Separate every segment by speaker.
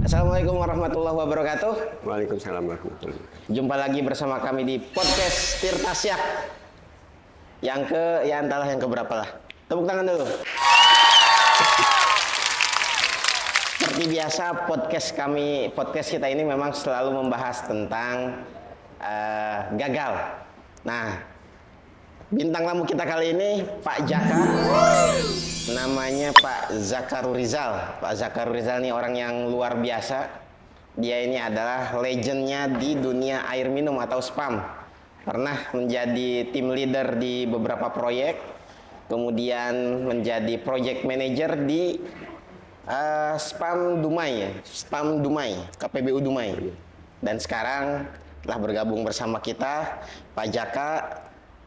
Speaker 1: Assalamualaikum warahmatullahi wabarakatuh.
Speaker 2: Waalaikumsalam warahmatullahi wabarakatuh.
Speaker 1: Jumpa lagi bersama kami di podcast Tirta Syak. Entahlah yang keberapa lah. Tepuk tangan dulu. Seperti biasa podcast kita ini memang selalu membahas tentang gagal. Nah, bintang tamu kita kali ini Pak Jaka. Namanya Pak Zakarul Rizal. Pak Zakarul Rizal ini orang yang luar biasa. Dia ini adalah legendnya di dunia air minum atau spam. Pernah menjadi tim leader di beberapa proyek, kemudian menjadi project manager di Spam Dumai, KPBU Dumai. Dan sekarang telah bergabung bersama kita Pak Jaka.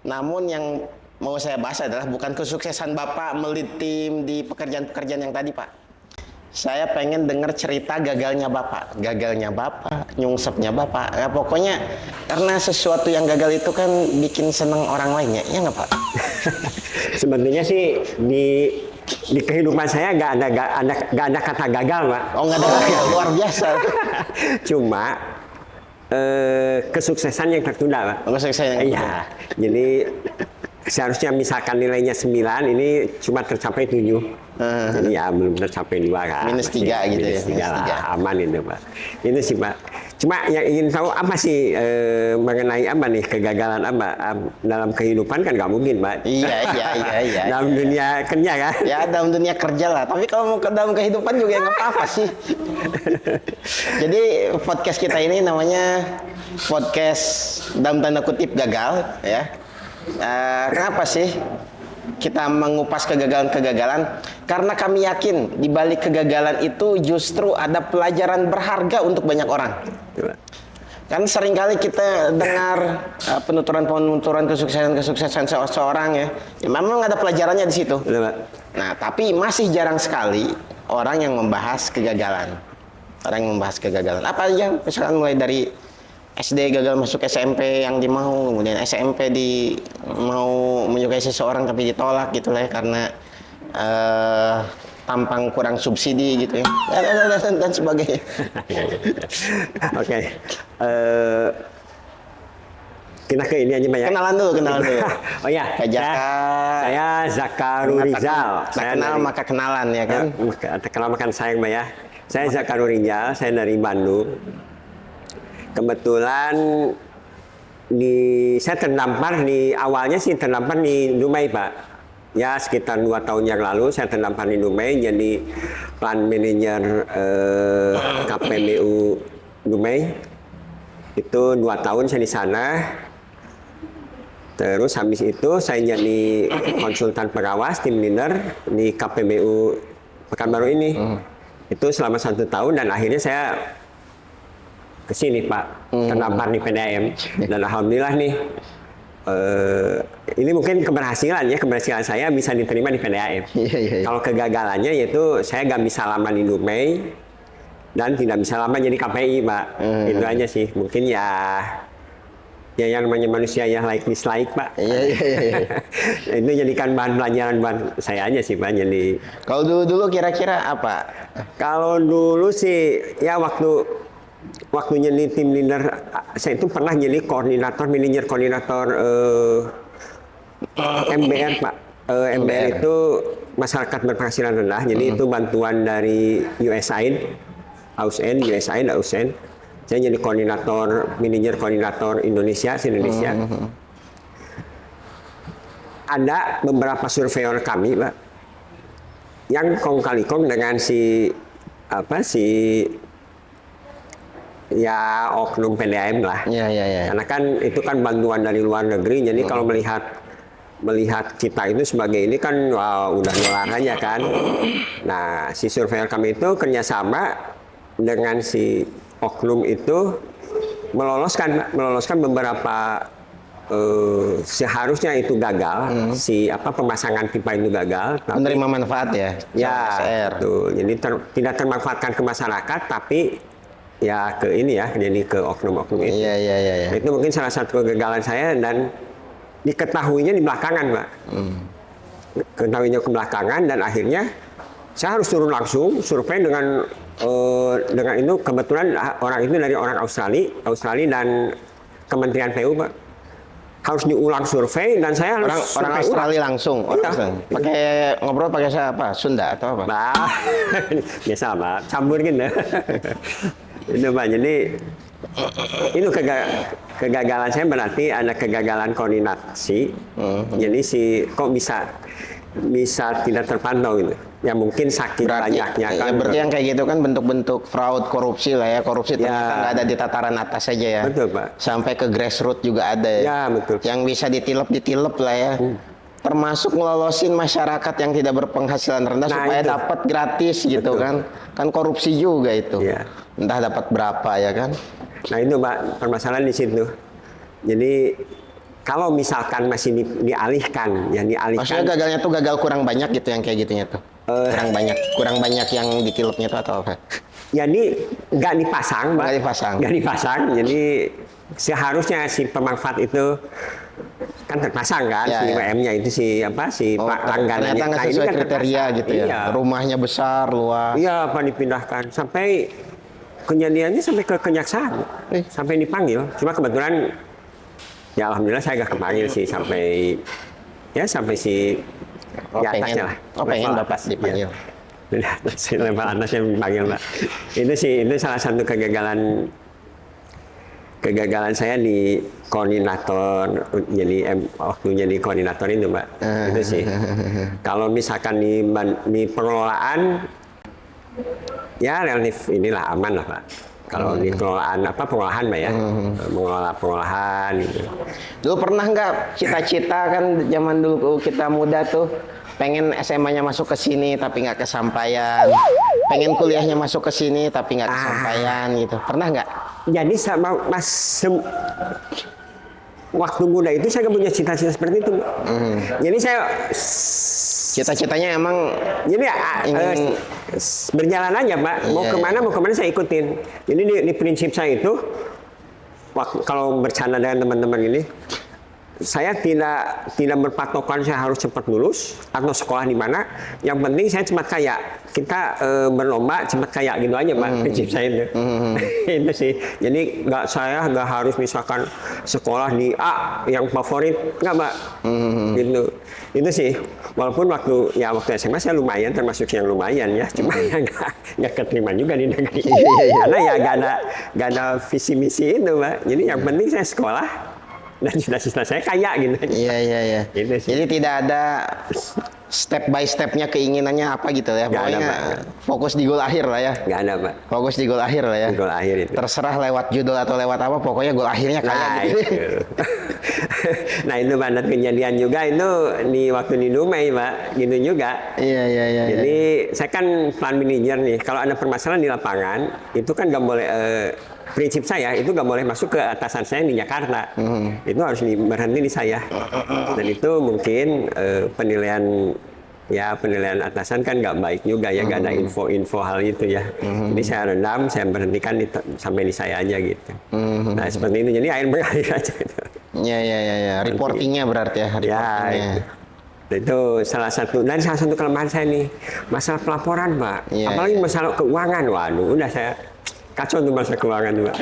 Speaker 1: Namun yang mau saya bahas adalah bukan kesuksesan Bapak melit tim di pekerjaan-pekerjaan yang tadi, Pak. Saya pengen dengar cerita gagalnya Bapak, nyungsepnya Bapak. Ya, pokoknya karena sesuatu yang gagal itu kan bikin seneng orang lain ya nggak Pak?
Speaker 2: Sebenarnya sih di kehidupan saya nggak ada kata gagal, Pak.
Speaker 1: Oh, nggak ada gagal, luar biasa.
Speaker 2: Cuma kesuksesan yang tertunda, Pak.
Speaker 1: Kesuksesan yang tertunda.
Speaker 2: Iya. Jadi seharusnya misalkan nilainya 9, ini cuma tercapai 7. Jadi ya belum tercapai 2 kan.
Speaker 1: Minus 3 gitu ya.
Speaker 2: Minus 3 lah, aman itu, Pak. Itu sih, Pak. Cuma yang ingin tahu apa sih mengenai apa nih, kegagalan apa dalam kehidupan kan nggak mungkin, Pak.
Speaker 1: Iya.
Speaker 2: Dalam dunia kerja kan?
Speaker 1: Ya, dalam dunia kerja lah. Tapi kalau mau ke dalam kehidupan juga nggak apa-apa sih. Jadi podcast kita ini namanya podcast dalam tanda kutip gagal, ya. Kenapa sih kita mengupas kegagalan-kegagalan? Karena kami yakin di balik kegagalan itu justru ada pelajaran berharga untuk banyak orang. Kan seringkali kita dengar penuturan kesuksesan seseorang ya memang ada pelajarannya di situ. Nah, tapi masih jarang sekali orang yang membahas kegagalan. Apa aja? Misalkan mulai dari SD gagal masuk SMP yang dimau, kemudian SMP mau menyukai seseorang tapi ditolak gitu lah ya, karena tampang kurang subsidi gitu ya, dan sebagainya.
Speaker 2: Oke. Kita ke ini aja, Pak ya.
Speaker 1: Kenalan dulu.
Speaker 2: Oh ya,
Speaker 1: Pak Jaka.
Speaker 2: Saya Zakarul Rizal.
Speaker 1: Saya kenal maka kenalan ya kan.
Speaker 2: Kenal makan sayang, Pak ya. Saya Zakarul Rizal, saya dari Bandung. Kebetulan saya terdampar awalnya terdampar di Dumai, Pak. Ya sekitar 2 tahun yang lalu saya terdampar di Dumai jadi plan manager KPBU Dumai. Itu 2 tahun saya di sana. Terus habis itu saya jadi konsultan pengawas tim leader di KPBU Pekanbaru ini. Itu selama 1 tahun dan akhirnya saya kesini, Pak, terdampar di PDAM. Dan alhamdulillah nih, ini mungkin keberhasilan saya bisa diterima di PDAM.
Speaker 1: Iya.
Speaker 2: Kalau kegagalannya yaitu saya nggak bisa lama di Dumai dan tidak bisa lama jadi KPI, Pak. Itu aja sih. Mungkin ya yang namanya manusia ya like dislike, Pak.
Speaker 1: Iya.
Speaker 2: Itu jadikan bahan pelajaran buat saya aja sih, Pak. Jadi
Speaker 1: Kalau dulu kira-kira apa?
Speaker 2: kalau dulu sih ya waktu jadi tim leader, saya itu pernah jadi manajer koordinator MBR, Pak. MBR itu masyarakat berpenghasilan rendah, jadi itu bantuan dari USAID. Saya jadi manajer koordinator Indonesia. Ada beberapa surveyor kami, Pak, yang kong kali kong dengan ya oknum PDAM lah.
Speaker 1: Iya.
Speaker 2: Karena kan itu kan bantuan dari luar negeri. Jadi kalau melihat kita itu sebagai ini kan udah nular aja kan. Nah, si surveyor kami itu kerjasama dengan si oknum itu meloloskan beberapa seharusnya itu gagal, pemasangan pipa itu gagal.
Speaker 1: Menerima manfaat ya.
Speaker 2: Ya, betul. Jadi tidak termanfaatkan ke masyarakat, tapi ya jadi ke oknum-oknum itu.
Speaker 1: Iya.
Speaker 2: Itu mungkin salah satu kegagalan saya dan diketahuinya di belakangan, Pak. Ketahuinya ke belakangan dan akhirnya saya harus turun langsung survei dengan dengan itu kebetulan orang itu dari orang Australia dan Kementerian PU Pak. Harus diulang survei dan saya harus
Speaker 1: Orang
Speaker 2: survei
Speaker 1: Australia
Speaker 2: ulang.
Speaker 1: langsung. Pakai ngobrol pakai apa? Sunda atau apa?
Speaker 2: Bah, biasa Pak, campur gitu. Itu Pak, jadi itu kegagalan saya berarti ada kegagalan koordinasi. Jadi kok bisa tidak terpantau gitu. Ya mungkin saking banyaknya kan.
Speaker 1: Ya berarti yang kayak gitu kan bentuk-bentuk fraud, korupsi lah ya. Korupsi ternyata nggak ada di tataran atas saja ya.
Speaker 2: Betul Pak.
Speaker 1: Sampai ke grassroots juga ada ya.
Speaker 2: Ya betul.
Speaker 1: Yang bisa ditilep lah ya. Termasuk ngelolosin masyarakat yang tidak berpenghasilan rendah supaya
Speaker 2: itu.
Speaker 1: dapat gratis gitu kan. Kan korupsi juga itu.
Speaker 2: Ya.
Speaker 1: Entah dapat berapa ya kan.
Speaker 2: Nah itu Pak, permasalahan di situ. Jadi kalau misalkan masih dialihkan.
Speaker 1: Maksudnya gagalnya tuh gagal kurang banyak gitu yang kayak gitunya tuh. Kurang banyak yang ditilepnya tuh atau apa?
Speaker 2: Jadi nggak dipasang, Pak. Nggak dipasang. Jadi seharusnya si pemanfaat itu kan terpasang kan,
Speaker 1: Ya,
Speaker 2: si
Speaker 1: ya.
Speaker 2: UMM-nya itu si langganannya.
Speaker 1: Ternyata nggak sesuai
Speaker 2: kan
Speaker 1: kriteria
Speaker 2: terpasang.
Speaker 1: gitu ya.
Speaker 2: Iya.
Speaker 1: Rumahnya besar, luas.
Speaker 2: Iya, Pak, dipindahkan sampai kejadiannya sampai ke kejaksaan, sampai dipanggil. Cuma kebetulan ya alhamdulillah saya nggak kepanggil sih sampai si di atasnya lah.
Speaker 1: Pengen Bapak dipanggil.
Speaker 2: Si level atas yang dipanggil Pak. Itu salah satu kegagalan saya di koordinator. Jadi waktu jadi koordinator itu Pak. Itu sih. Kalau misalkan di pengelolaan ya relatif inilah aman lah Pak. Kalau di pengelolaan pengolahan Pak ya. Mengelola pengolahan gitu.
Speaker 1: Dulu pernah nggak cita-cita kan zaman dulu kita muda tuh pengen SMA-nya masuk ke sini tapi nggak kesampaian, pengen kuliahnya masuk ke sini tapi nggak kesampaian gitu. Pernah nggak?
Speaker 2: Jadi sama waktu muda itu saya nggak punya cita-cita seperti itu. Jadi saya
Speaker 1: Cita-citanya emang
Speaker 2: jadi
Speaker 1: ingin
Speaker 2: berjalan aja Pak. Mau
Speaker 1: Iya,
Speaker 2: kemana saya ikutin. Jadi di prinsip saya itu kalau bercanda dengan teman-teman ini, saya tidak berpatokan saya harus cepat lulus atau sekolah di mana. Yang penting saya cepat kaya. Kita berlomba cepat kaya gitu aja Pak. Prinsip saya itu. Itu sih. Jadi saya nggak harus misalkan sekolah di A yang favorit, nggak Pak. Gitu. Itu sih. Walaupun waktu SMA saya lumayan, termasuk yang lumayan ya. Cuma ya nggak keterima juga di negeri. Karena ya nggak ada visi misi itu Pak. Jadi yang penting saya sekolah. Dan cita-cita saya kaya gitu.
Speaker 1: Iya.
Speaker 2: Gitu sih.
Speaker 1: Jadi tidak ada step by stepnya keinginannya apa gitu ya.
Speaker 2: Nggak ada,
Speaker 1: Pokoknya
Speaker 2: Pak.
Speaker 1: fokus di gol akhir lah ya.
Speaker 2: Nggak ada Pak.
Speaker 1: Fokus di gol akhir lah ya.
Speaker 2: Gol akhir itu.
Speaker 1: Terserah lewat judul atau lewat apa, pokoknya gol akhirnya kaya
Speaker 2: Nah,
Speaker 1: gitu.
Speaker 2: itu. Nah itu Pak, dan kejadian juga itu di waktu di Dumai Pak, gitu juga.
Speaker 1: Iya.
Speaker 2: Jadi saya kan plan manager nih, kalau ada permasalahan di lapangan, itu kan nggak boleh, prinsip saya itu nggak boleh masuk ke atasan saya di Jakarta. Itu harus berhenti di saya. Dan itu mungkin penilaian atasan kan nggak baik juga ya, nggak ada info hal itu ya. Jadi saya redam, saya berhentikan sampai di saya aja gitu. Nah seperti itu, jadi air mengalir aja gitu.
Speaker 1: Iya. Reportingnya berarti ya. Reportingnya.
Speaker 2: Itu salah satu kelemahan saya nih, masalah pelaporan Pak.
Speaker 1: Iya,
Speaker 2: Apalagi masalah keuangan, waduh udah saya kacau tuh masalah keuangan Pak.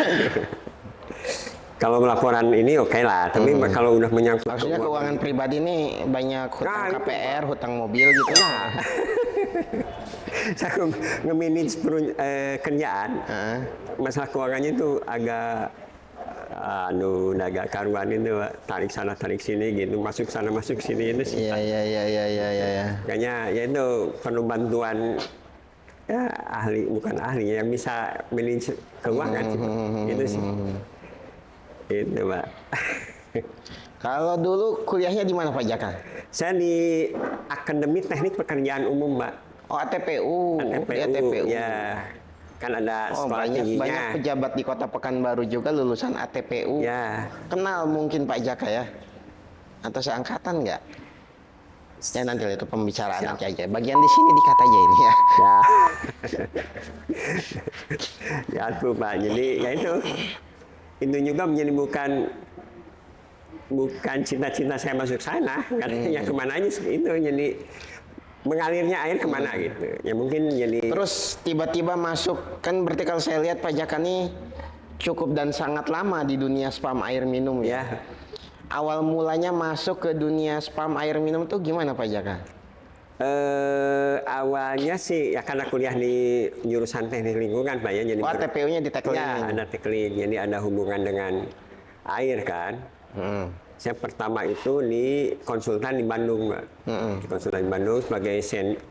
Speaker 2: Kalau laporan ini oke lah, tapi kalau udah menyangkut
Speaker 1: Maksudnya keuangan pribadi ini banyak hutang KPR, hutang mobil gitu.
Speaker 2: Nah, saya nge-manage kerjaan, masalah keuangannya itu agak agak karuan itu Pak. Tarik sana tarik sini gitu, masuk sana masuk sini itu sih.
Speaker 1: Iya.
Speaker 2: Kayaknya ya itu perlu bantuan ya bukan ahli yang bisa manage keuangan sih, Pak. Itu sih. Itu Pak.
Speaker 1: Kalau dulu kuliahnya di mana Pak Jaka?
Speaker 2: Saya di Akademi Teknik Pekerjaan Umum Pak.
Speaker 1: Oh ATPU. Di ATPU.
Speaker 2: Ya. Kan ada sekolah
Speaker 1: banyak
Speaker 2: tingginya.
Speaker 1: pejabat di Kota Pekanbaru juga lulusan ATPU.
Speaker 2: Ya.
Speaker 1: Kenal mungkin Pak Jaka ya? Atau seangkatan nggak? Ya nanti itu pembicaraan nanti aja. Bagian di sini dikat aja ini ya.
Speaker 2: Ya tuh Pak. Jadi ya itu juga menjadi bukan cita-cita saya masuk sana. Karena ya kemana aja itu. Jadi mengalirnya air kemana gitu. Ya mungkin jadi.
Speaker 1: Terus tiba-tiba masuk, kan berarti kalau saya lihat Pak Jaka nih cukup dan sangat lama di dunia spam air minum ya.
Speaker 2: Ya.
Speaker 1: Awal mulanya masuk ke dunia spam air minum tuh gimana Pak Jaka?
Speaker 2: Awalnya sih ya karena kuliah di jurusan teknik lingkungan Pak ya. Jadi
Speaker 1: Oh, TPU-nya di teknik.
Speaker 2: Ya, ada teknik. Jadi ada hubungan dengan air kan. Saya pertama itu di konsultan di Bandung, Pak. Konsultan di Bandung sebagai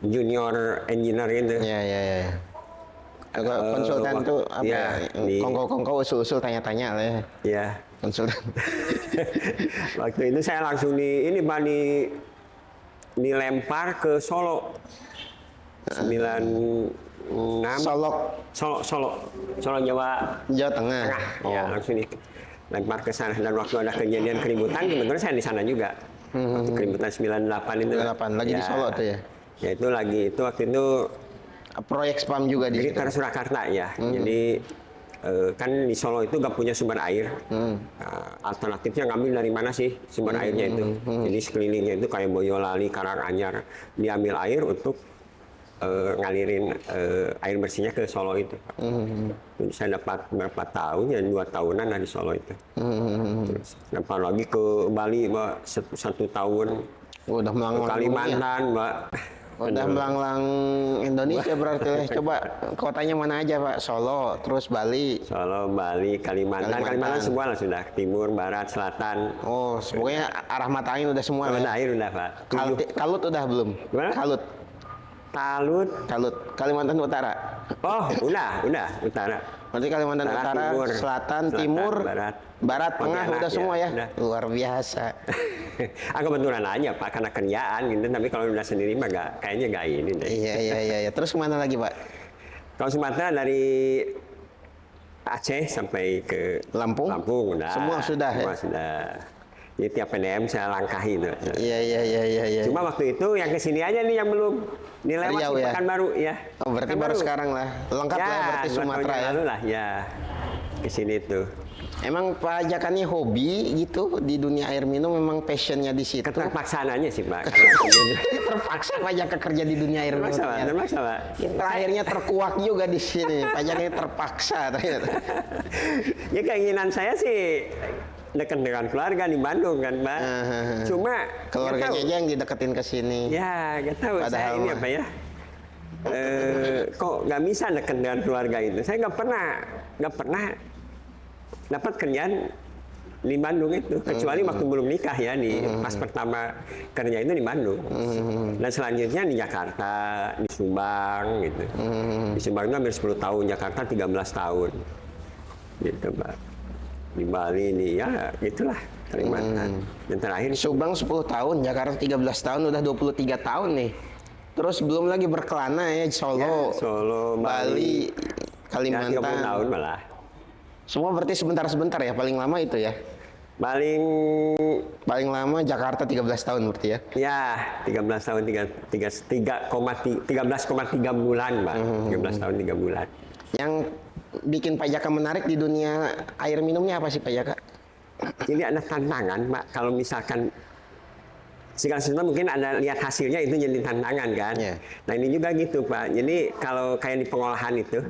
Speaker 2: junior engineer itu.
Speaker 1: Iya, iya, iya. Konsultan tuh apa?
Speaker 2: ya,
Speaker 1: Kongko-kongko usul-usul tanya-tanya lah ya.
Speaker 2: Ya.
Speaker 1: Konsultan.
Speaker 2: Waktu itu saya langsung ini Pak dilempar ke Solo. 96 Solo Jawa
Speaker 1: Jawa Tengah.
Speaker 2: Tengah. Ya, langsung dilempar ke sana dan waktu ada kejadian keributan kebetulan saya di sana juga. Waktu keributan 98 itu.
Speaker 1: 98 lagi di Solo tuh ya.
Speaker 2: Ya itu lagi itu waktu itu
Speaker 1: proyek spam juga di situ.
Speaker 2: Blitar Surakarta ya. Jadi kan di Solo itu nggak punya sumber air. Alternatifnya ngambil dari mana sih sumber airnya itu? Jadi sekelilingnya itu kayak Boyolali, Karanganyar diambil air untuk ngalirin air bersihnya ke Solo itu. Jadi saya dapat berapa tahun ya 2 tahunan lah di Solo itu. Terus dapat lagi ke Bali Mbak 1 tahun.
Speaker 1: Udah
Speaker 2: Ke
Speaker 1: melanglang
Speaker 2: Kalimantan Mbak.
Speaker 1: Udah melanglang Indonesia berarti. Coba kotanya mana aja Pak? Solo, terus Bali.
Speaker 2: Solo, Bali, Kalimantan semua lah sudah. Timur, Barat, Selatan.
Speaker 1: Oh, pokoknya arah mata angin udah semua lah.
Speaker 2: Ada air udah Pak.
Speaker 1: Kalut udah belum?
Speaker 2: Gimana? Talut.
Speaker 1: Kalimantan Utara.
Speaker 2: Oh, udah, utara.
Speaker 1: Berarti Kalimantan Utara, Selatan, Timur, Barat, Tengah
Speaker 2: Pontianak,
Speaker 1: udah semua ya?
Speaker 2: udah.
Speaker 1: Luar biasa.
Speaker 2: Kebetulan aja Pak, karena kerjaan gitu. Tapi kalau udah sendiri mah kayaknya nggak ini deh.
Speaker 1: Iya. Terus kemana lagi Pak?
Speaker 2: Kalau Sumatera dari Aceh sampai ke
Speaker 1: Lampung?
Speaker 2: Lampung udah.
Speaker 1: Semua sudah ya?
Speaker 2: Semua sudah. Jadi tiap PDM saya langkahi itu.
Speaker 1: Iya.
Speaker 2: Cuma waktu itu yang kesini aja nih yang belum dilewat
Speaker 1: Riau
Speaker 2: di
Speaker 1: ya?
Speaker 2: Pekanbaru ya.
Speaker 1: Oh, berarti baru sekarang lah. Lengkap lah ya, berarti
Speaker 2: 2
Speaker 1: Sumatera
Speaker 2: tahun yang
Speaker 1: ya.
Speaker 2: lalu lah ya. Kesini tuh.
Speaker 1: Emang Pak Jaka nih hobi gitu di dunia air minum, memang passionnya di situ.
Speaker 2: Keterpaksaannya sih Pak. Karena
Speaker 1: Terpaksa Pak Jaka kerja di dunia air minum.
Speaker 2: terpaksa Pak.
Speaker 1: Akhirnya terkuak juga di sini. Pak Jaka ini terpaksa ternyata.
Speaker 2: Ya keinginan saya sih dekat dengan keluarga di Bandung kan Pak. Cuma
Speaker 1: Keluarganya
Speaker 2: nggak tahu.
Speaker 1: aja yang dideketin ke sini.
Speaker 2: Ya nggak tahu
Speaker 1: Padahal
Speaker 2: saya ini
Speaker 1: mah.
Speaker 2: apa ya. Kok nggak bisa dekat dengan keluarga itu. Saya nggak pernah dapat kerjaan di Bandung itu, kecuali waktu belum nikah ya, pas pertama kerja itu di Bandung. Dan selanjutnya di Jakarta, di Subang gitu. Di Subang itu hampir 10 tahun, Jakarta 13 tahun. Gitu Pak. Di Bali ya gitulah Kalimantan. Dan terakhir
Speaker 1: Subang 10 tahun, Jakarta 13 tahun, udah 23 tahun nih. Terus belum lagi berkelana ya, Solo,
Speaker 2: Solo,
Speaker 1: Bali,
Speaker 2: ya,
Speaker 1: Kalimantan.
Speaker 2: 30 tahun malah.
Speaker 1: Semua berarti sebentar-sebentar ya, paling lama itu ya.
Speaker 2: Paling
Speaker 1: lama Jakarta 13 tahun berarti ya.
Speaker 2: ya 13 tahun 13,3 bulan, Pak. 13 tahun 3 bulan.
Speaker 1: Yang bikin Pak Jaka menarik di dunia air minumnya apa sih Pak Jaka?
Speaker 2: Jadi ada tantangan, Pak. Kalau misalkan segala sesuatu mungkin ada lihat hasilnya itu jadi tantangan kan.
Speaker 1: Iya.
Speaker 2: Nah ini juga gitu Pak. Jadi kalau kayak di pengolahan itu,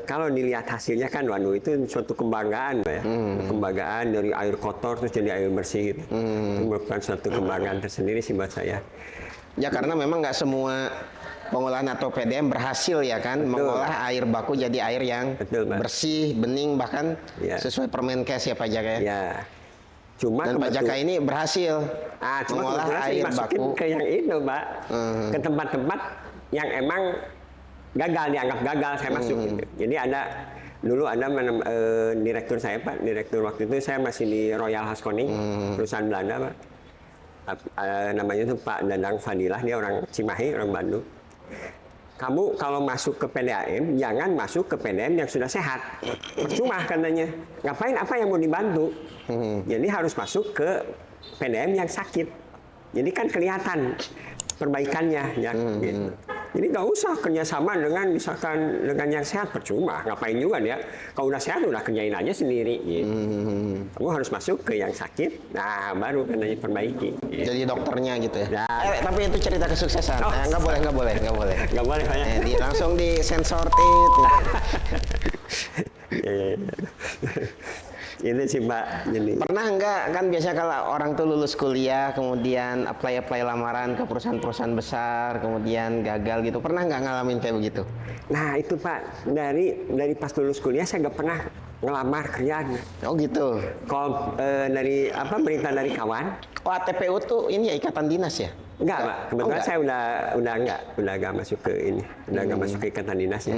Speaker 2: kalau dilihat hasilnya kan, waduh itu suatu kebanggaan Pak ya. Kebanggaan dari air kotor terus jadi air bersih gitu. Itu merupakan suatu kebanggaan tersendiri sih buat saya.
Speaker 1: Ya karena memang nggak semua pengolahan atau PDM berhasil ya kan, mengolah air baku jadi air yang
Speaker 2: Betul, Pak.
Speaker 1: bersih, bening, bahkan
Speaker 2: Ya.
Speaker 1: sesuai Permenkes ya Pak Jaka ya.
Speaker 2: Ya. Cuma
Speaker 1: Dan Pak Jaka ini berhasil
Speaker 2: cuma
Speaker 1: mengolah
Speaker 2: kebetulan saya
Speaker 1: air
Speaker 2: masukin
Speaker 1: baku.
Speaker 2: ke yang itu, Pak. Ke tempat-tempat yang emang dianggap gagal saya masuk gitu. Jadi dulu ada direktur saya, Pak. Direktur waktu itu saya masih di Royal Haskoning, perusahaan Belanda, Pak. Namanya itu Pak Dadang Fadilah, dia orang Cimahi, orang Bandung. Kamu kalau masuk ke PDAM, jangan masuk ke PDAM yang sudah sehat. Percuma katanya. Ngapain, apa yang mau dibantu? Jadi harus masuk ke PDAM yang sakit. Jadi kan kelihatan perbaikannya ya gitu. Jadi nggak usah kerjasama dengan misalkan dengan yang sehat, percuma. Ngapain juga dia? Kalau udah sehat udah kerjain aja sendiri. Gitu. Kamu harus masuk ke yang sakit, nah baru kan perbaiki. Gitu.
Speaker 1: Jadi dokternya gitu ya.
Speaker 2: Nah.
Speaker 1: Tapi itu cerita kesuksesan.
Speaker 2: Oh.
Speaker 1: Nggak boleh.
Speaker 2: Nggak boleh Pak, ya.
Speaker 1: Langsung disensor tit.
Speaker 2: Ya. Ini sih Pak. Jadi
Speaker 1: Pernah nggak, kan biasanya kalau orang tuh lulus kuliah kemudian apply lamaran ke perusahaan-perusahaan besar kemudian gagal gitu, pernah nggak ngalamin kayak begitu?
Speaker 2: nah itu Pak, dari pas lulus kuliah saya nggak pernah ngelamar kerjaan.
Speaker 1: Oh gitu.
Speaker 2: Kalau dari berita dari kawan,
Speaker 1: Oh, ATPU tuh ini ya ikatan dinas ya?
Speaker 2: enggak Pak. Kebetulan
Speaker 1: enggak.
Speaker 2: saya udah nggak masuk ke ini, udah nggak masuk ke ikatan dinas ya.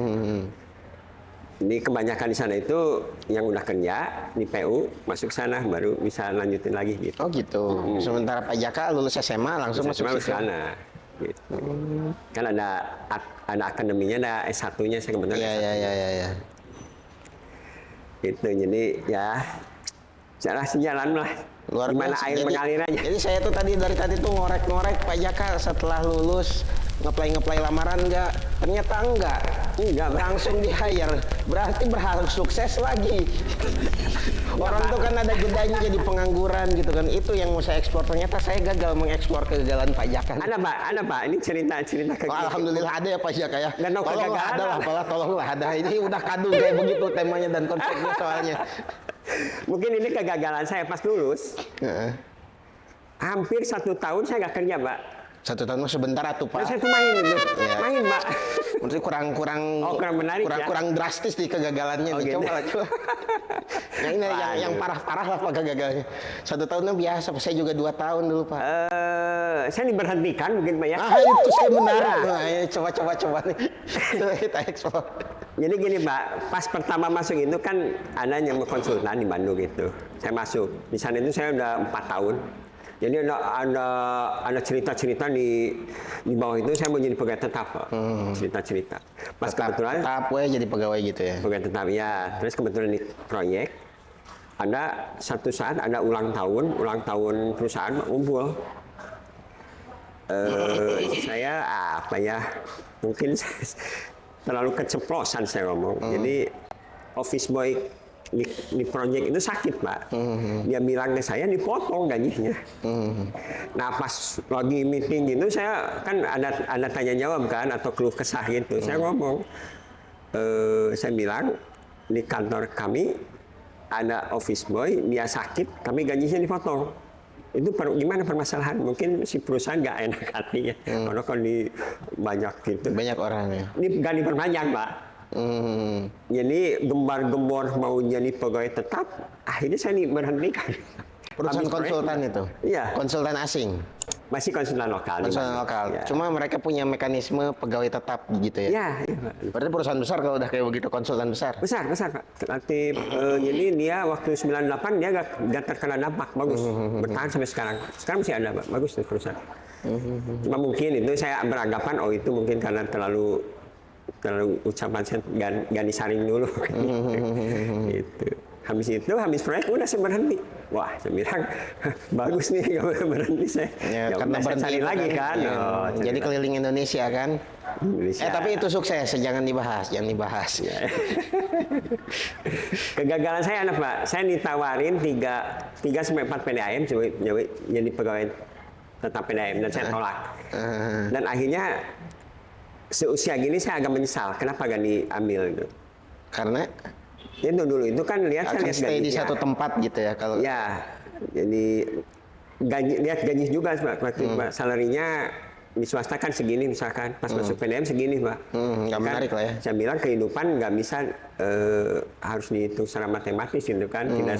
Speaker 2: Ini kebanyakan di sana itu yang udah kerja di PU masuk sana baru bisa lanjutin lagi gitu.
Speaker 1: Oh gitu. Sementara Pak Jaka lulus SMA langsung masuk
Speaker 2: Masuk
Speaker 1: situ.
Speaker 2: sana. Gitu. Kan ada akademinya, ada S1-nya saya kebetulan.
Speaker 1: Iya.
Speaker 2: Itu jadi ya jalan sejalan lah.
Speaker 1: Luar
Speaker 2: Gimana
Speaker 1: biasa.
Speaker 2: air mengalir aja.
Speaker 1: Jadi saya tuh dari tadi tuh ngorek Pak Jaka setelah lulus ngeplay lamaran enggak? Ternyata enggak. Langsung di-hire. Berarti berharap sukses lagi. Orang tuh kan ada jedanya jadi pengangguran gitu kan. Itu yang mau saya eksplor. Ternyata saya gagal mengeksplor kegagalan Pak Jaka.
Speaker 2: Ada Pak. Ini cerita
Speaker 1: Oh, alhamdulillah ada ya Pak Jaka ya.
Speaker 2: Dan
Speaker 1: Tolonglah ada lah, tolonglah ada. Ini udah kadung kayak begitu temanya dan konsepnya soalnya.
Speaker 2: Mungkin ini kegagalan saya pas lulus. Hampir 1 tahun saya nggak kerja, Pak.
Speaker 1: 1 tahun mah sebentar atuh Pak.
Speaker 2: Saya tuh main itu,
Speaker 1: Iya.
Speaker 2: main Pak.
Speaker 1: Maksudnya kurang
Speaker 2: kurang menarik ya?
Speaker 1: kurang drastis di kegagalannya nih.
Speaker 2: gitu.
Speaker 1: Coba. Yang ini yang parah-parah lah Pak kegagalannya. 1 tahunnya biasa, saya juga 2 tahun dulu Pak.
Speaker 2: Saya diberhentikan mungkin Pak ya.
Speaker 1: Itu saya menarik. Nah, ini coba nih. Kita eksplor.
Speaker 2: Jadi gini Pak, pas pertama masuk itu kan ada yang konsultan di Bandung gitu. Saya masuk. Di sana itu saya udah 4 tahun. Jadi ada cerita-cerita di bawah itu saya mau jadi pegawai tetap Pak. Cerita-cerita. Pas kebetulan
Speaker 1: tetap jadi pegawai gitu ya.
Speaker 2: pegawai tetap ya. Terus kebetulan di proyek ada satu saat ada ulang tahun perusahaan ngumpul. Saya mungkin terlalu keceplosan saya ngomong. Jadi office boy di proyek itu sakit Pak. Dia bilang ke saya dipotong gajinya. Nah pas lagi meeting gitu saya kan ada tanya jawab kan atau keluh kesah gitu. Saya ngomong, saya bilang di kantor kami ada office boy dia sakit tapi gajinya dipotong. Itu gimana permasalahan? Mungkin si perusahaan nggak enak hati ya. Karena kan banyak gitu.
Speaker 1: Banyak orang ya.
Speaker 2: Ini nggak diperpanjang Pak. Jadi gembar-gembor mau jadi pegawai tetap, akhirnya saya diberhentikan.
Speaker 1: Perusahaan konsultan itu?
Speaker 2: Iya.
Speaker 1: Konsultan asing?
Speaker 2: Masih konsultan lokal.
Speaker 1: Konsultan lokal.
Speaker 2: Ya.
Speaker 1: Cuma mereka punya mekanisme pegawai tetap gitu ya?
Speaker 2: Iya, Pak.
Speaker 1: Berarti perusahaan besar kalau udah kayak begitu, konsultan besar?
Speaker 2: Besar Pak. Relatif, jadi dia waktu 98 dia nggak terkena dampak, bagus. Bertahan sampai sekarang. Sekarang masih ada Pak, bagus tuh perusahaan. Cuma mungkin itu saya beranggapan, itu mungkin karena terlalu ucapan saya nggak disaring dulu. Gitu. Habis proyek udah saya berhenti. Wah, saya bilang bagus nih kalau berhenti saya.
Speaker 1: Ya, karena
Speaker 2: udah saya
Speaker 1: berhenti
Speaker 2: cari lagi kan.
Speaker 1: Ya. Jadi keliling Indonesia kan.
Speaker 2: Indonesia.
Speaker 1: Tapi itu sukses, jangan dibahas.
Speaker 2: Ya.
Speaker 1: 3
Speaker 2: Kegagalan saya apa Pak? Saya ditawarin 3 sampai 4 PDAM jadi pegawai tetap PDAM dan saya tolak. Dan akhirnya seusia gini saya agak menyesal kenapa gak diambil gitu.
Speaker 1: Karena
Speaker 2: Itu dulu itu kan lihat
Speaker 1: akan stay di
Speaker 2: gajinya.
Speaker 1: satu tempat gitu ya kalau.
Speaker 2: Ya, jadi lihat gaji juga waktu Pak. Salarinya di swasta kan segini misalkan, pas masuk PDM segini Pak.
Speaker 1: Nggak menarik lah ya.
Speaker 2: Saya bilang kehidupan nggak bisa harus dihitung secara matematis gitu kan, tidak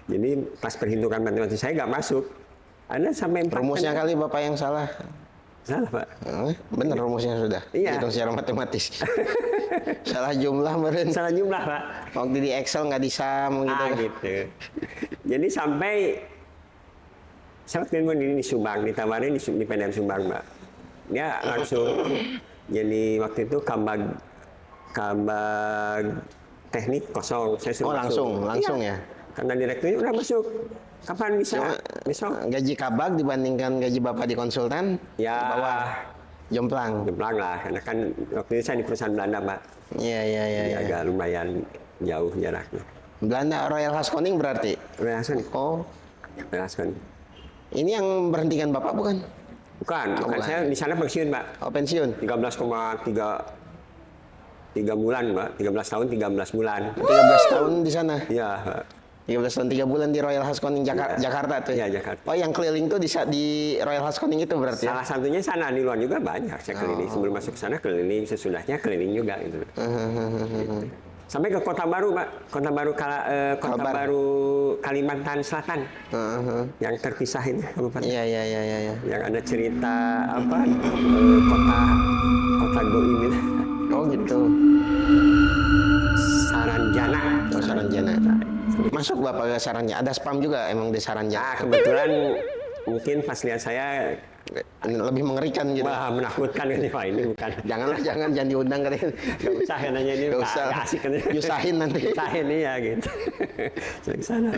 Speaker 2: jadi pas perhitungan matematis saya nggak masuk. Ada sampai 4
Speaker 1: Rumusnya kali Bapak yang salah.
Speaker 2: Salah Pak.
Speaker 1: Bener rumusnya sudah.
Speaker 2: Iya.
Speaker 1: Hitung secara matematis. Salah jumlah meren.
Speaker 2: Salah jumlah Pak.
Speaker 1: Waktu di Excel nggak disam gitu.
Speaker 2: Gitu. Jadi sampai saya waktu itu di Subang, ditawarin di PDAM Subang Mbak. Dia langsung jadi waktu itu kabag teknik kosong. Saya suruh
Speaker 1: langsung
Speaker 2: iya.
Speaker 1: ya.
Speaker 2: Karena direkturnya udah masuk. Kapan bisa? Besok.
Speaker 1: Gaji kabag dibandingkan gaji Bapak di konsultan
Speaker 2: Ya,
Speaker 1: di bawah. Jomplang.
Speaker 2: Jomplang lah, karena kan waktu itu saya di perusahaan Belanda, Pak.
Speaker 1: Iya, iya, iya.
Speaker 2: Jadi
Speaker 1: Iya.
Speaker 2: agak lumayan jauh jaraknya.
Speaker 1: Belanda Royal Haskoning berarti.
Speaker 2: Relasan,
Speaker 1: Oh,
Speaker 2: relasan.
Speaker 1: ini yang berhentikan Bapak bukan?
Speaker 2: Bukan,
Speaker 1: Oh, bukan.
Speaker 2: saya di sana pensiun, Pak.
Speaker 1: Oh, pensiun.
Speaker 2: 13,3 bulan, Pak. 13 tahun, 13 bulan.
Speaker 1: 13 tahun di sana.
Speaker 2: Iya, Pak.
Speaker 1: 13 tahun 3 bulan di Royal Haskoning Jakarta tuh.
Speaker 2: Iya, Jakarta.
Speaker 1: Oh, yang keliling tuh di Royal Haskoning itu berarti ya?
Speaker 2: Salah satunya sana, di luar juga banyak saya keliling. Sebelum masuk ke sana keliling, sesudahnya keliling juga gitu. Sampai ke Kota Baru, Pak. Kota Baru
Speaker 1: Kalbar.
Speaker 2: Baru Kalimantan Selatan. Yang terpisah ini kabupaten.
Speaker 1: Iya, iya, iya, iya. Iya.
Speaker 2: Yang ada cerita apa? Kota Goim itu.
Speaker 1: Oh gitu.
Speaker 2: Saranjana.
Speaker 1: Oh, Saranjana. Masuk Bapak ke Saranjana. Ada spam juga emang di Saranjana.
Speaker 2: Nah, kebetulan mungkin pas lihat saya
Speaker 1: Lebih mengerikan gitu.
Speaker 2: wah menakutkan ini. Wah, ini bukan.
Speaker 1: Jangan diundang kalian.
Speaker 2: Gak usah ya nanya ini.
Speaker 1: Gak
Speaker 2: Pak.
Speaker 1: usah.
Speaker 2: Gak asik kan.
Speaker 1: Nyusahin nanti.
Speaker 2: Nyusahin iya gitu. Saya ke sana.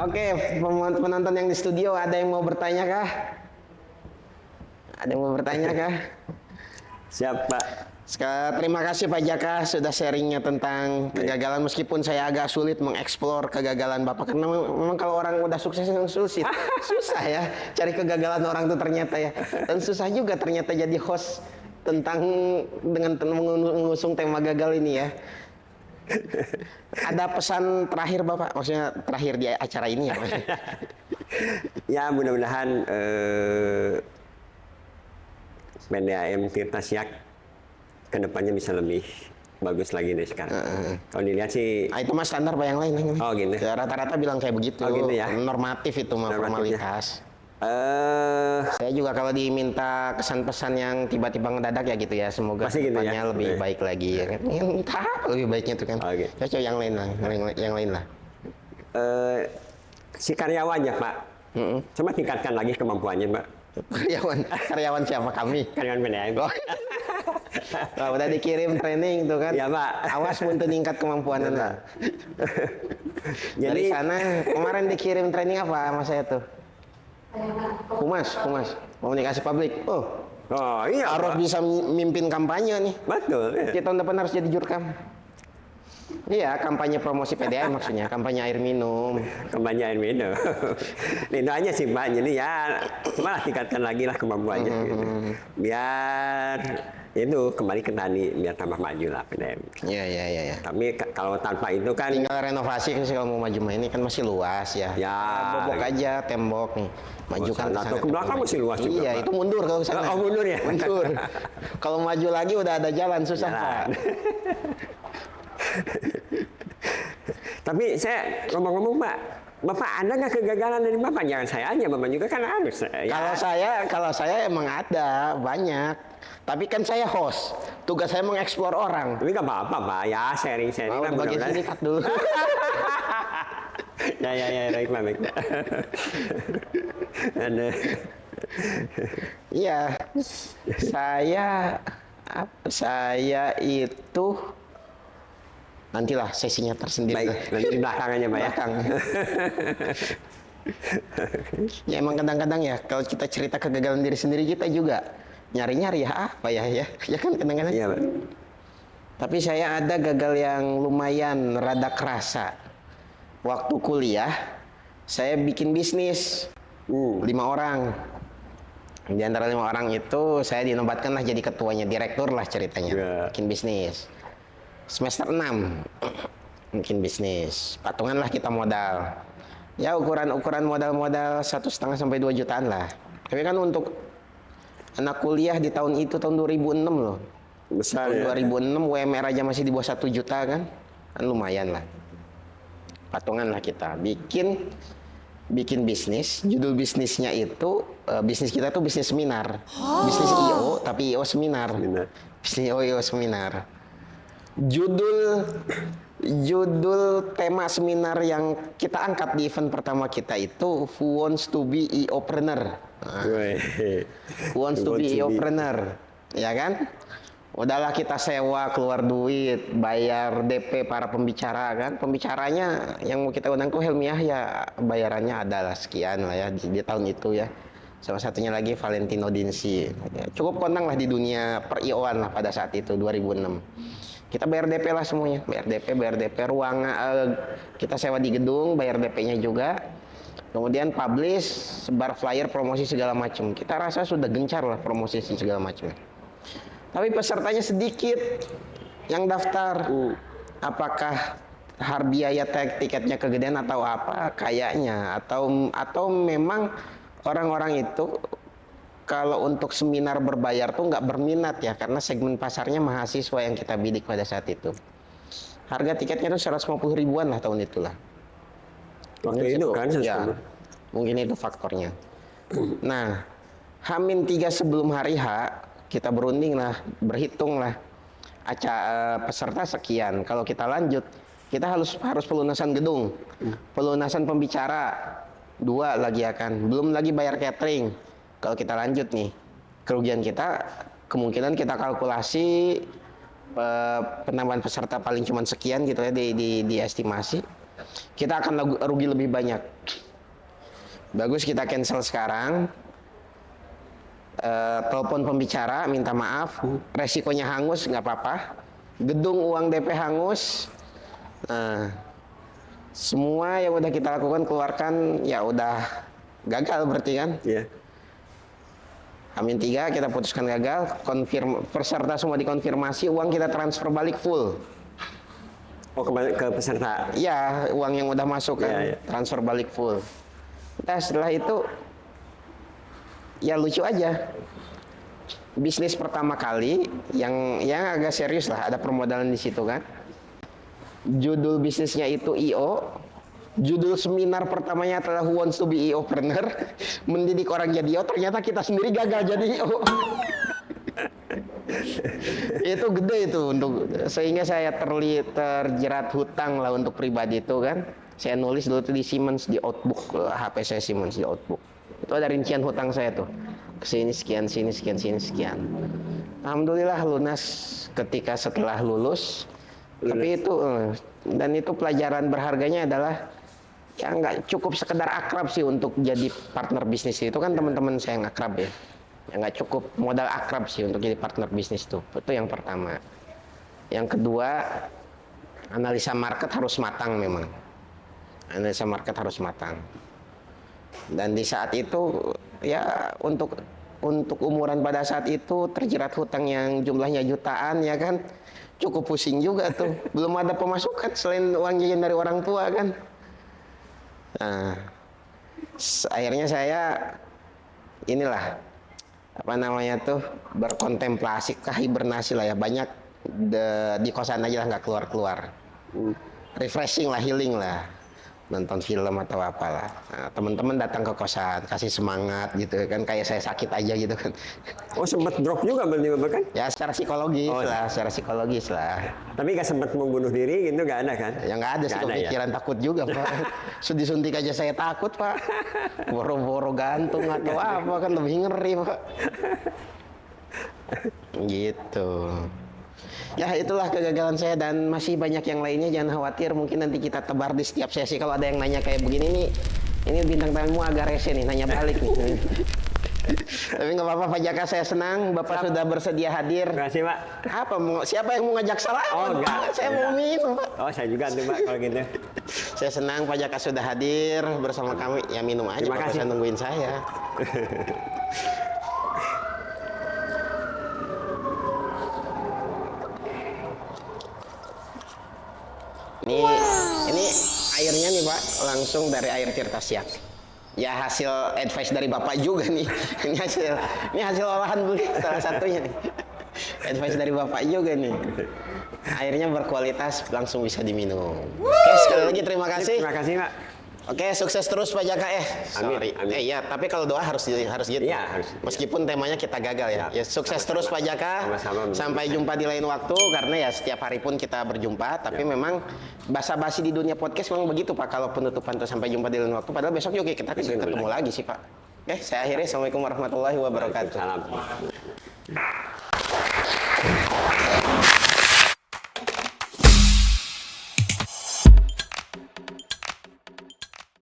Speaker 1: Oke, penonton yang di studio ada yang mau bertanya kah? Ada yang mau bertanya kah?
Speaker 2: Siapa?
Speaker 1: Terima kasih Pak Jaka sudah sharingnya tentang kegagalan, meskipun saya agak sulit mengeksplor kegagalan Bapak karena memang kalau orang udah sukses yang susah ya cari kegagalan orang tuh ternyata ya, dan susah juga ternyata jadi host dengan mengusung tema gagal ini ya. Ada pesan terakhir Bapak, maksudnya terakhir di acara ini ya?
Speaker 2: Ya mudah-mudahan PDAM Tirta Siak kedepannya bisa lebih bagus lagi dari sekarang. Kalau dilihat sih,
Speaker 1: Itu mas standar Pak yang lain.
Speaker 2: Oh, gitu.
Speaker 1: Ya, rata-rata bilang kayak begitu.
Speaker 2: Oh, gitu ya.
Speaker 1: Normatif itu mah
Speaker 2: Normatifnya.
Speaker 1: formalitas. Saya juga kalau diminta kesan-pesan yang tiba-tiba ngedadak ya gitu ya, semoga
Speaker 2: Pasti gitu
Speaker 1: kedepannya
Speaker 2: ya?
Speaker 1: lebih
Speaker 2: Iya.
Speaker 1: baik lagi ya kan. Entah lebih baiknya itu kan.
Speaker 2: Oh, gitu.
Speaker 1: Coba yang lain lah, yang lain lah.
Speaker 2: si karyawannya Pak, coba tingkatkan lagi kemampuannya Pak.
Speaker 1: Karyawan siapa kami?
Speaker 2: Karyawan PDAM.
Speaker 1: Oh. Wah, udah dikirim training tuh kan.
Speaker 2: Ya, Pak.
Speaker 1: Awas untuk meningkat kemampuan Anda. Dari
Speaker 2: Jadi
Speaker 1: sana kemarin dikirim training apa sama saya tuh? Humas, komunikasi publik. Oh,
Speaker 2: oh iya
Speaker 1: harus
Speaker 2: Pak.
Speaker 1: bisa mimpin kampanye nih.
Speaker 2: Betul. Ya.
Speaker 1: Kita tahun depan harus jadi jurkam. Iya, kampanye promosi PDAM maksudnya, kampanye air minum.
Speaker 2: Kampanye air minum. Itu aja sih Pak. Jadi ya, coba lah tingkatkan lagi lah kemampuannya. Gitu. Biar itu kembali ke tadi, biar tambah maju lah PDAM.
Speaker 1: Iya.
Speaker 2: Tapi kalau tanpa itu kan,
Speaker 1: Tinggal renovasi sih kalau mau maju mah, ini kan masih luas ya.
Speaker 2: Ya.
Speaker 1: Bobok aja tembok nih. Majukan
Speaker 2: sana atau ke belakang masih luas juga,
Speaker 1: Iya,
Speaker 2: Pak.
Speaker 1: itu mundur kalau ke sana.
Speaker 2: Oh, mundur ya?
Speaker 1: Mundur. Kalau maju lagi udah ada jalan, susah
Speaker 2: Jalan.
Speaker 1: Pak.
Speaker 2: Tapi saya ngomong-ngomong Pak, Bapak ada nggak kegagalan dari Bapak? Jangan saya aja, Bapak juga kan harus. Ya.
Speaker 1: Kalau saya emang ada banyak. Tapi kan saya host. Tugas saya mengeksplor orang.
Speaker 2: Tapi nggak apa-apa Pak, ya sharing-sharing
Speaker 1: Mau
Speaker 2: lah
Speaker 1: bagian
Speaker 2: mudah-mudahan.
Speaker 1: sini cut dulu.
Speaker 2: Ya, baik Pak, baik. Ada.
Speaker 1: Iya. Saya itu nantilah sesinya tersendiri.
Speaker 2: Baik, nanti di belakangannya Pak ya.
Speaker 1: Belakang. Ya emang kadang-kadang ya kalau kita cerita kegagalan diri sendiri kita juga nyari-nyari ya apa ya kan kadang-kadang.
Speaker 2: Iya Pak.
Speaker 1: Tapi saya ada gagal yang lumayan rada kerasa. Waktu kuliah saya bikin bisnis 5 orang. Di antara 5 orang itu saya dinobatkan lah jadi ketuanya, direktur lah ceritanya.
Speaker 2: Ya.
Speaker 1: Bikin bisnis. Semester 6 bikin bisnis. Patungan lah kita modal. Ya ukuran modal 1,5 sampai 2 jutaan lah. Tapi kan untuk anak kuliah di tahun itu tahun 2006 loh.
Speaker 2: Besar
Speaker 1: Tahun
Speaker 2: ya.
Speaker 1: 2006 UMR aja masih di bawah 1 juta kan lumayan lah. Patungan lah kita bikin bisnis. Judul bisnisnya itu bisnis kita tuh bisnis seminar. Bisnis IO tapi IO seminar.
Speaker 2: Seminar.
Speaker 1: Bisnis IO seminar. Judul tema seminar yang kita angkat di event pertama kita itu Who Wants to be EO-preneur.
Speaker 2: Woi.
Speaker 1: Who Wants to be EO-preneur, ya kan? Udahlah kita sewa, keluar duit, bayar DP para pembicara kan. Pembicaranya yang mau kita undang tuh Helmi Yahya, bayarannya adalah sekian lah ya di tahun itu ya. Salah satunya lagi Valentino Dinsi. Ya, cukup kondang lah di dunia per IO-an lah pada saat itu 2006. Kita bayar DP lah semuanya, bayar DP ruang, kita sewa di gedung, bayar DP-nya juga. Kemudian publish, sebar flyer, promosi segala macam. Kita rasa sudah gencar lah promosi segala macam. Tapi pesertanya sedikit yang daftar. Apakah biaya tiketnya kegedean atau apa? Kayaknya atau memang orang-orang itu kalau untuk seminar berbayar tuh nggak berminat ya, karena segmen pasarnya mahasiswa yang kita bidik pada saat itu. Harga tiketnya tuh 150 ribuan lah tahun itulah.
Speaker 2: Waktu itu kan?
Speaker 1: Ya, mungkin itu faktornya. Nah, H-3 sebelum hari H, kita berunding lah, berhitung lah. Peserta sekian. Kalau kita lanjut, kita harus pelunasan gedung, pelunasan pembicara, 2 lagi akan. Belum lagi bayar catering. Kalau kita lanjut nih, kerugian kita, kemungkinan kita kalkulasi penambahan peserta paling cuma sekian gitu ya di estimasi. Kita akan rugi lebih banyak. Bagus kita cancel sekarang. Telepon pembicara, minta maaf, resikonya hangus, nggak apa-apa. Gedung uang DP hangus. Nah, semua yang udah kita lakukan keluarkan, ya udah gagal berarti kan?
Speaker 2: Iya.
Speaker 1: H-3 kita putuskan gagal, peserta semua dikonfirmasi, uang kita transfer balik full.
Speaker 2: Oh, ke peserta?
Speaker 1: Iya, uang yang udah masuk kan,
Speaker 2: ya.
Speaker 1: transfer balik full. Nah, setelah itu, ya lucu aja. Bisnis pertama kali, yang agak serius lah, ada permodalan di situ kan. Judul bisnisnya itu IO. Judul seminar pertamanya adalah Who Wants to be IO-preneur, mendidik orang jadi IO. Ternyata kita sendiri gagal jadi IO. Itu gede itu sehingga saya terjerat hutang lah untuk pribadi itu kan. Saya nulis dulu tuh di Siemens, di Outbook, HP saya Siemens di Outbook. Itu ada rincian hutang saya tuh. Kesini sekian, sini sekian, sini sekian. Alhamdulillah lunas ketika setelah lulus. Tapi itu dan itu pelajaran berharganya adalah ya nggak cukup sekedar akrab sih untuk jadi partner bisnis itu kan teman-teman saya yang akrab ya nggak cukup modal akrab sih untuk jadi partner bisnis itu yang pertama. Yang kedua, analisa market harus matang memang, analisa market harus matang. Dan di saat itu ya untuk umuran pada saat itu terjerat hutang yang jumlahnya jutaan ya kan, cukup pusing juga tuh. Belum ada pemasukan selain uang jajan dari orang tua kan. Nah, akhirnya saya inilah apa namanya tuh berkontemplasi, hibernasi lah ya, banyak di kosan aja lah, nggak keluar, refreshing lah, healing lah, nonton film atau apalah. Nah, teman-teman datang ke kosan kasih semangat gitu kan, kayak saya sakit aja gitu kan.
Speaker 2: Oh, sempat drop juga kan?
Speaker 1: Ya secara psikologis lah, secara psikologis lah.
Speaker 2: Tapi nggak sempat mau bunuh diri gitu, nggak ada kan?
Speaker 1: Ya nggak ada sih kepikiran ya? Takut juga Pak. Disuntik aja saya takut Pak. Boro-boro gantung atau apa kan lebih ngeri Pak. Gitu. Ya itulah kegagalan saya dan masih banyak yang lainnya, jangan khawatir, mungkin nanti kita tebar di setiap sesi. Kalau ada yang nanya kayak begini nih, ini bintang tamu agak rese nih, nanya balik nih. Tapi nggak apa-apa Pak Jaka, saya senang Bapak sudah bersedia hadir.
Speaker 2: Terima kasih Pak.
Speaker 1: Apa siapa yang mau ngajak salah?
Speaker 2: Oh enggak.
Speaker 1: Saya mau minum Pak.
Speaker 2: Oh saya juga tuh Pak kalau gitu.
Speaker 1: Saya senang Pak Jaka sudah hadir bersama kami. Ya minum aja
Speaker 2: Terima
Speaker 1: Pak,
Speaker 2: kasih.
Speaker 1: saya nungguin saya. Ini airnya nih Pak, langsung dari air Tirta Siak. Ya hasil advice dari Bapak juga nih. Ini hasil olahan beli salah satunya nih. Advice dari Bapak juga nih. Airnya berkualitas, langsung bisa diminum. Oke, sekali lagi terima kasih.
Speaker 2: Terima kasih Pak.
Speaker 1: Oke, sukses terus Pak Jaka Sorry.
Speaker 2: Amin.
Speaker 1: Iya, tapi kalau doa harus gitu.
Speaker 2: Iya, harus.
Speaker 1: Meskipun temanya kita gagal ya. Ya sukses terus Pak Jaka.
Speaker 2: Sama-sama.
Speaker 1: Sampai jumpa di lain waktu karena ya setiap hari pun kita berjumpa, tapi memang basa-basi di dunia podcast memang begitu Pak. Kalau penutupan tuh sampai jumpa di lain waktu, padahal besok juga kita ketemu lagi sih Pak. Oke, saya akhiri. Assalamualaikum warahmatullahi wabarakatuh.
Speaker 2: Salam.